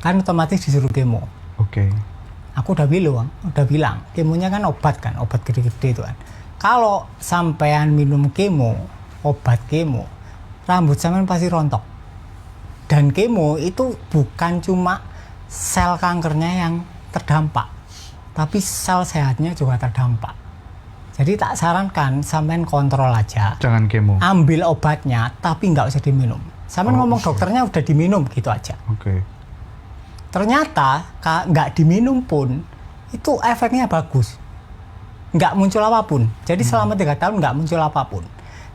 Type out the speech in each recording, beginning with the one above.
kan otomatis disuruh kemo. Oke. Aku udah bilang, kemonya kan, obat gede-gede itu kan. Kalau sampean minum kemo, obat kemo, rambut sampean pasti rontok. Dan kemo itu bukan cuma sel kankernya yang terdampak, tapi sel sehatnya juga terdampak. Jadi tak sarankan sampean kontrol aja. Jangan kemo. Ambil obatnya, tapi nggak usah diminum. Sampean ngomong dokternya udah diminum gitu aja. Oke. Ternyata nggak diminum pun itu efeknya bagus, nggak muncul apapun. Jadi selama 3 tahun nggak muncul apapun.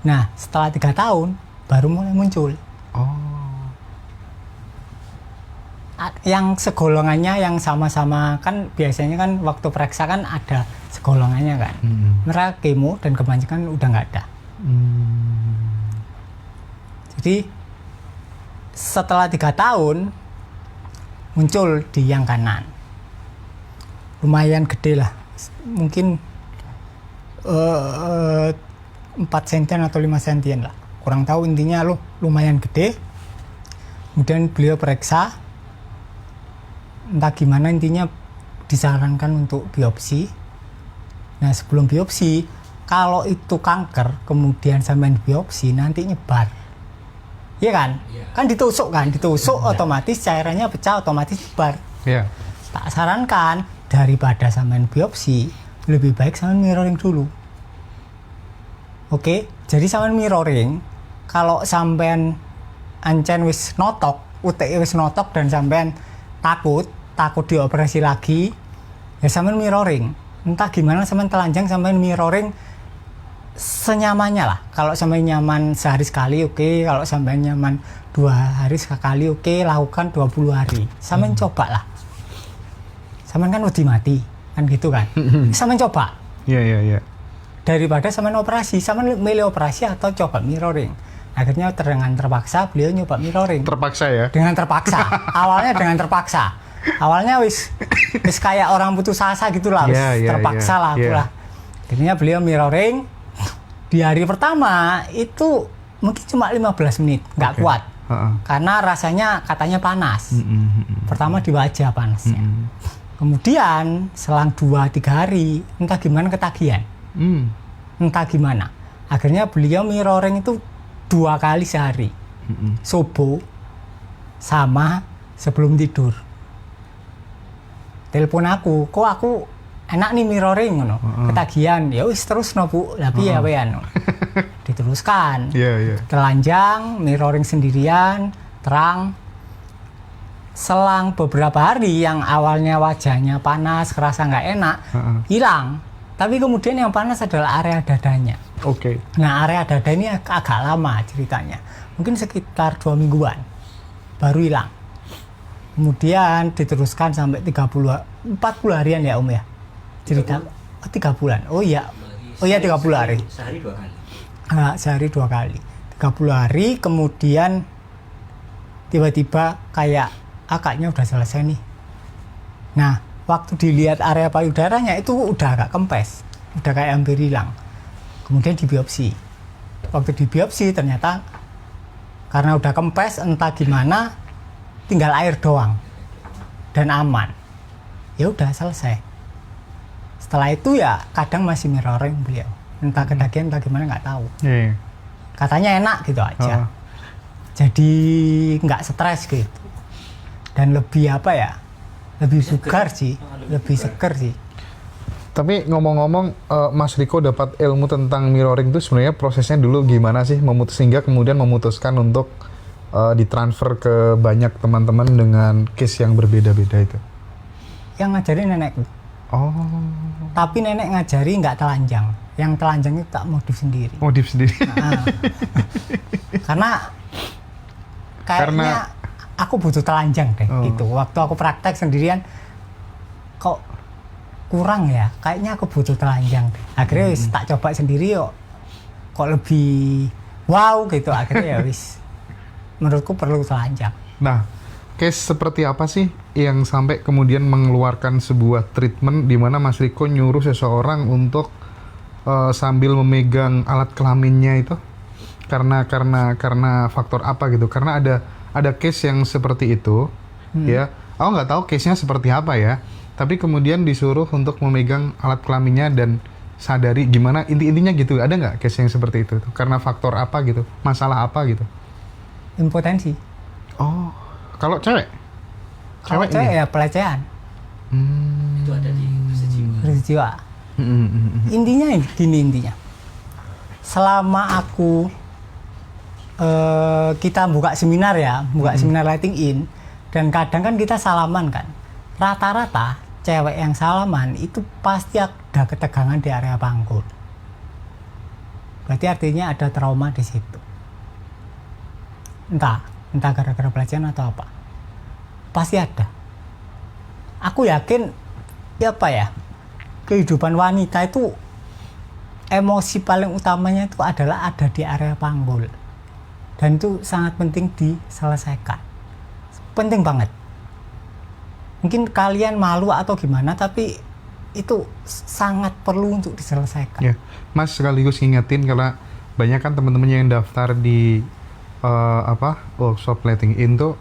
Nah setelah 3 tahun baru mulai muncul. Yang segolongannya yang sama-sama kan biasanya kan waktu periksa kan ada segolongannya kan. Mereka kemo dan kebanyakan udah nggak ada. Jadi setelah 3 tahun muncul di yang kanan, lumayan gede lah, mungkin 4 sentian atau 5 sentian lah, kurang tahu, intinya lumayan gede. Kemudian beliau periksa, entah gimana intinya disarankan untuk biopsi. Nah sebelum biopsi, kalau itu kanker kemudian sampai biopsi nanti nyebar. Iya kan? Kan ditusuk otomatis cairannya pecah, otomatis nyebar. Tak sarankan daripada sampean biopsi, lebih baik sampean mirroring dulu. Oke, jadi sampean mirroring, kalau sampean ancen wis notok, UTI wis notok dan sampean takut dioperasi lagi, ya sampean mirroring. Entah gimana sampean telanjang, sampean mirroring senyamannya lah. Kalau sampai nyaman sehari sekali oke, kalau sampai nyaman 2 hari sekali oke, lakukan 20 hari. Sampai coba lah. Sampai kan udah mati kan gitu kan. Sampai coba. Iya. Daripada sampai operasi, sampai milih operasi atau coba mirroring. Akhirnya dengan terpaksa beliau nyoba mirroring. Terpaksa ya? Dengan terpaksa. Awalnya dengan terpaksa. Awalnya wis kayak orang putus asa gitu lah, terpaksa lah aku lah. Akhirnya beliau mirroring. Di hari pertama itu mungkin cuma 15 menit, nggak kuat. Karena rasanya katanya panas. Pertama di wajah panasnya. Kemudian selang 2-3 hari, entah gimana ketagihan. Entah gimana. Akhirnya beliau mirroring itu 2 kali sehari. Subuh sama sebelum tidur. Telepon aku, kok aku enak nih mirroring ngono. Ketagihan, ya wis terus no Bu, tapi ya wean. Diteruskan. Telanjang, mirroring sendirian, terang. Selang beberapa hari yang awalnya wajahnya panas, kerasa nggak enak, hilang. Tapi kemudian yang panas adalah area dadanya. Nah area dada ini agak lama ceritanya. Mungkin sekitar 2 mingguan baru hilang. Kemudian diteruskan sampai 40 harian ya Om ya. Cerita 3 bulan. Oh iya 30 hari. Sehari 2 kali. Sehari 2 kali. 30 hari kemudian tiba-tiba kayak akaknya udah selesai nih. Nah, waktu dilihat area payudaranya itu udah agak kempes, udah kayak hampir hilang. Kemudian dibiopsi. Waktu dibiopsi ternyata karena udah kempes entah gimana tinggal air doang dan aman. Ya udah selesai. Setelah itu ya kadang masih mirroring beliau, entah ketagihan entah gimana nggak tahu. Katanya enak gitu aja. Jadi nggak stres gitu dan lebih apa ya, lebih segar sih, lebih seger sih. Tapi ngomong-ngomong, Mas Riko dapat ilmu tentang mirroring itu sebenarnya prosesnya dulu gimana sih sehingga kemudian memutuskan untuk ditransfer ke banyak teman-teman dengan case yang berbeda-beda itu? Yang ngajarin nenekku. Tapi nenek ngajari nggak telanjang. Yang telanjang itu tak modif sendiri. Karena kayaknya aku butuh telanjang deh gitu. Waktu aku praktek sendirian kok kurang ya. Kayaknya aku butuh telanjang deh. Akhirnya wis tak coba sendiri kok lebih wow gitu. Akhirnya ya wis menurutku perlu telanjang. Nah, case seperti apa sih yang sampai kemudian mengeluarkan sebuah treatment di mana Mas Riko nyuruh seseorang untuk sambil memegang alat kelaminnya itu karena faktor apa gitu? Karena ada case yang seperti itu, ya Aku nggak tahu case-nya seperti apa ya, tapi kemudian disuruh untuk memegang alat kelaminnya dan sadari gimana intinya gitu. Ada nggak case yang seperti itu? Karena faktor apa gitu? Masalah apa gitu? Impotensi. Oh, kalau cewek? Kalau cewek ya pelecehan. Itu ada di jiwa. Jiwa. Intinya gini intinya. Selama kita buka seminar ya, seminar lighting in, dan kadang kan kita salaman kan. Rata-rata cewek yang salaman itu pasti ada ketegangan di area panggul. Berarti artinya ada trauma di situ. Entah gara-gara pelecehan atau apa. Pasti ada. Aku yakin ya apa ya? Kehidupan wanita itu emosi paling utamanya itu adalah ada di area panggul. Dan itu sangat penting diselesaikan. Penting banget. Mungkin kalian malu atau gimana, tapi itu sangat perlu untuk diselesaikan. Ya, Mas sekaligus ngingetin kalau banyak kan teman-teman yang daftar di workshop lighting in tuh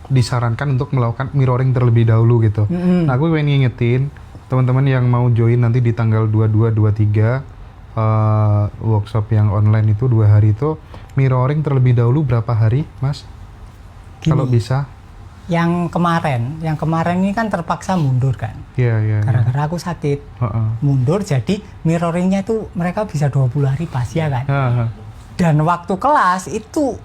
disarankan untuk melakukan mirroring terlebih dahulu gitu. Nah, aku pengen ngingetin teman-teman yang mau join nanti di tanggal 22-23 workshop yang online itu 2 hari itu mirroring terlebih dahulu berapa hari, Mas? Kalau bisa. Yang kemarin ini kan terpaksa mundur kan. Iya. Gara-gara aku sakit. Mundur, jadi mirroringnya itu mereka bisa 20 hari pas ya kan. Dan waktu kelas itu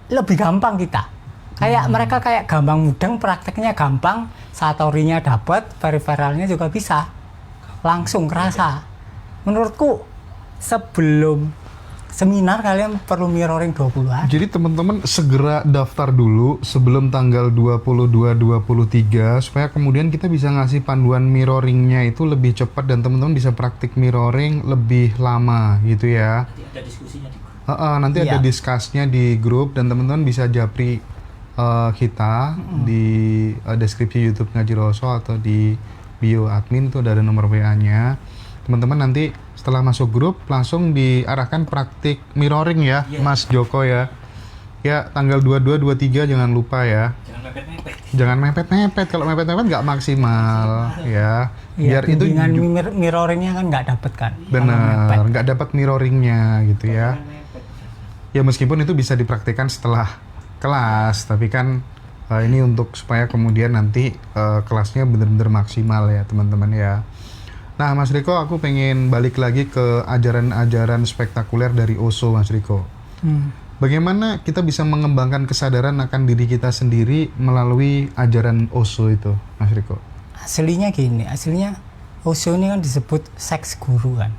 lebih gampang kita. Kayak mereka kayak gampang mudeng, prakteknya gampang, satorinya dapat, periferalnya juga bisa. Langsung kerasa. Menurutku sebelum seminar kalian perlu mirroring 20 hari. Jadi teman-teman segera daftar dulu sebelum tanggal 22-23 supaya kemudian kita bisa ngasih panduan mirroringnya itu lebih cepat dan teman-teman bisa praktik mirroring lebih lama gitu ya. Nanti ada diskusinya di grup. Nanti ada discussnya di grup dan teman-teman bisa japri kita di deskripsi YouTube Ngaji Roso atau di bio admin itu ada nomor WA-nya. Teman-teman nanti setelah masuk grup langsung diarahkan praktik mirroring ya, Mas Joko ya. Ya, tanggal 22-23 jangan lupa ya. Jangan mepet-mepet. Kalau mepet-mepet nggak maksimal ya. Biar itu dengan mirroringnya kan nggak dapet kan. Benar, nggak dapat mirroringnya gitu ya. Ya meskipun itu bisa dipraktikkan setelah kelas, tapi kan ini untuk supaya kemudian nanti kelasnya benar-benar maksimal ya teman-teman ya. Nah Mas Riko, aku pengen balik lagi ke ajaran-ajaran spektakuler dari Osho, Mas Riko. Bagaimana kita bisa mengembangkan kesadaran akan diri kita sendiri melalui ajaran Osho itu, Mas Riko? Aslinya gini, Osho ini kan disebut seks guru kan.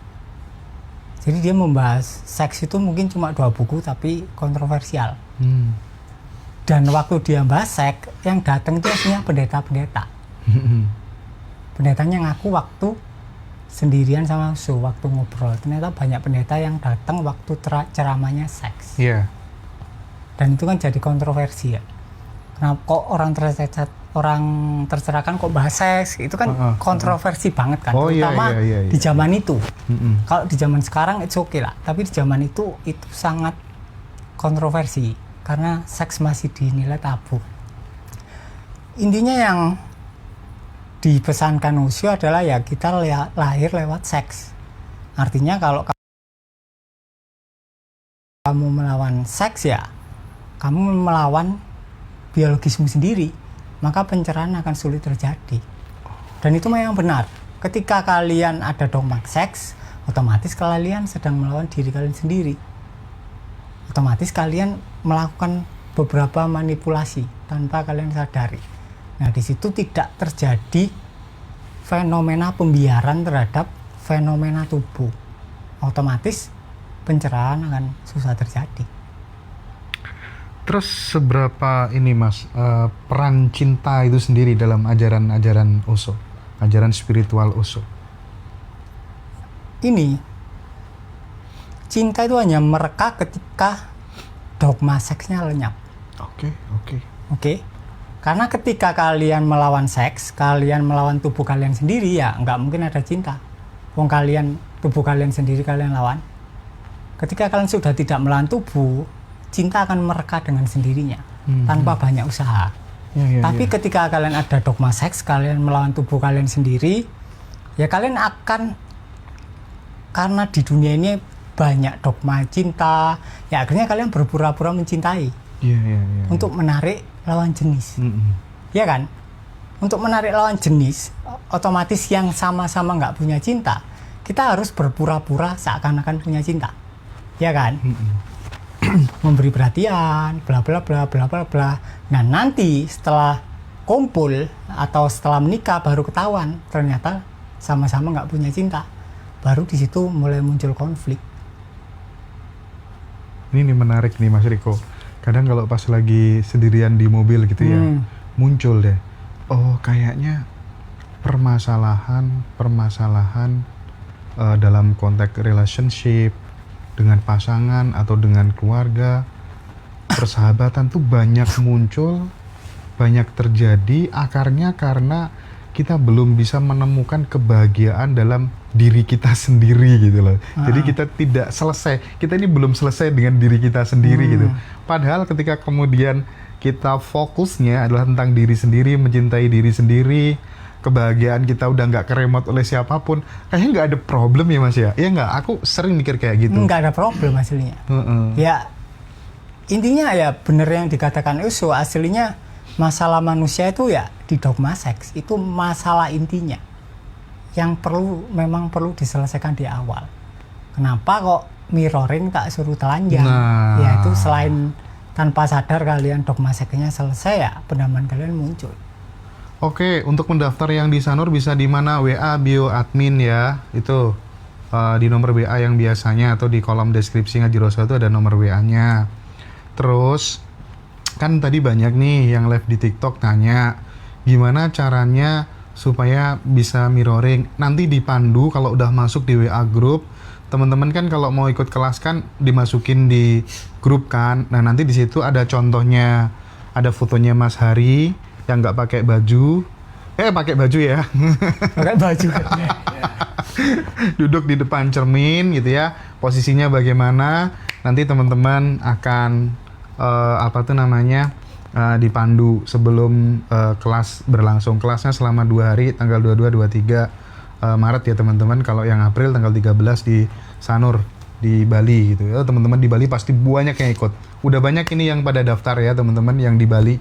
Jadi dia membahas seks itu mungkin cuma 2 buku tapi kontroversial. Dan waktu dia bahas seks, yang datang itu aslinya pendeta-pendeta. Pendetanya ngaku waktu sendirian sama Osho, waktu ngobrol. Ternyata banyak pendeta yang datang waktu ceramahnya seks. Iya. Dan itu kan jadi kontroversi ya. Kenapa kok orang tercerahkan kok bahas seks? Itu kan kontroversi banget kan. Terutama di zaman itu. Kalau di zaman sekarang itu oke lah. Tapi di zaman itu sangat kontroversi. Karena seks masih dinilai tabu. Intinya yang dipesankan Osho adalah ya kita lahir lewat seks. Artinya kalau kamu melawan seks ya kamu melawan biologismu sendiri, maka pencerahan akan sulit terjadi. Dan itu memang benar. Ketika kalian ada dogma seks, otomatis kalian sedang melawan diri kalian sendiri. Otomatis kalian melakukan beberapa manipulasi tanpa kalian sadari. Nah, di situ tidak terjadi fenomena pembiaran terhadap fenomena tubuh. Otomatis pencerahan akan susah terjadi. Terus seberapa ini Mas peran cinta itu sendiri dalam ajaran-ajaran Osho, ajaran spiritual Osho? Ini cinta itu hanya mereka ketika dogma seksnya lenyap. Oke. Karena ketika kalian melawan seks, kalian melawan tubuh kalian sendiri, ya nggak mungkin ada cinta. Wong tubuh kalian sendiri kalian lawan. Ketika kalian sudah tidak melawan tubuh, cinta akan mereka dengan sendirinya tanpa banyak usaha. Tapi ketika kalian ada dogma seks, kalian melawan tubuh kalian sendiri, ya kalian akan, karena di dunia ini banyak dogma cinta, ya akhirnya kalian berpura-pura mencintai untuk menarik lawan jenis. Ya kan? Untuk menarik lawan jenis, otomatis yang sama-sama nggak punya cinta, kita harus berpura-pura seakan-akan punya cinta. Ya kan? Memberi perhatian, bla bla bla bla bla bla. Nah, nanti setelah kumpul atau setelah menikah baru ketahuan ternyata sama-sama nggak punya cinta. Baru di situ mulai muncul konflik. Ini nih menarik nih Mas Riko. Kadang kalau pas lagi sendirian di mobil gitu ya, muncul deh. Oh, kayaknya permasalahan dalam konteks relationship dengan pasangan atau dengan keluarga, persahabatan tuh banyak muncul, banyak terjadi, akarnya karena kita belum bisa menemukan kebahagiaan dalam diri kita sendiri gitu loh. Jadi kita tidak selesai, kita ini belum selesai dengan diri kita sendiri gitu. Padahal ketika kemudian kita fokusnya adalah tentang diri sendiri, mencintai diri sendiri, kebahagiaan kita udah nggak keremot oleh siapapun, kayaknya nggak ada problem ya Mas ya? Iya nggak? Aku sering mikir kayak gitu. Nggak ada problem aslinya. Ya intinya ya bener yang dikatakan Uso, aslinya masalah manusia itu ya di dogma seks, itu masalah intinya yang memang perlu diselesaikan di awal. Kenapa kok mirroring tak suruh telanjang? Nah. Ya itu selain tanpa sadar kalian dogma seksnya selesai, ya pendaman kalian muncul. Oke, untuk mendaftar yang di Sanur bisa di mana? WA bio admin ya, itu di nomor WA yang biasanya, atau di kolom deskripsi Ngaji Rosa itu ada nomor WA-nya. Terus kan tadi banyak nih yang live di TikTok tanya gimana caranya supaya bisa mirroring. Nanti dipandu kalau udah masuk di WA group. Teman-teman kan kalau mau ikut kelas kan dimasukin di grup kan. Nah, nanti di situ ada contohnya, ada fotonya Mas Hari yang nggak pakai baju. Pakai baju ya. Pakai baju. Duduk di depan cermin gitu ya. Posisinya bagaimana? Nanti teman-teman akan dipandu sebelum kelas berlangsung. Kelasnya selama 2 hari, tanggal 22, 23 Maret ya teman-teman. Kalau yang April tanggal 13 di Sanur di Bali gitu ya. Teman-teman di Bali pasti banyak yang ikut. Udah banyak ini yang pada daftar ya teman-teman yang di Bali.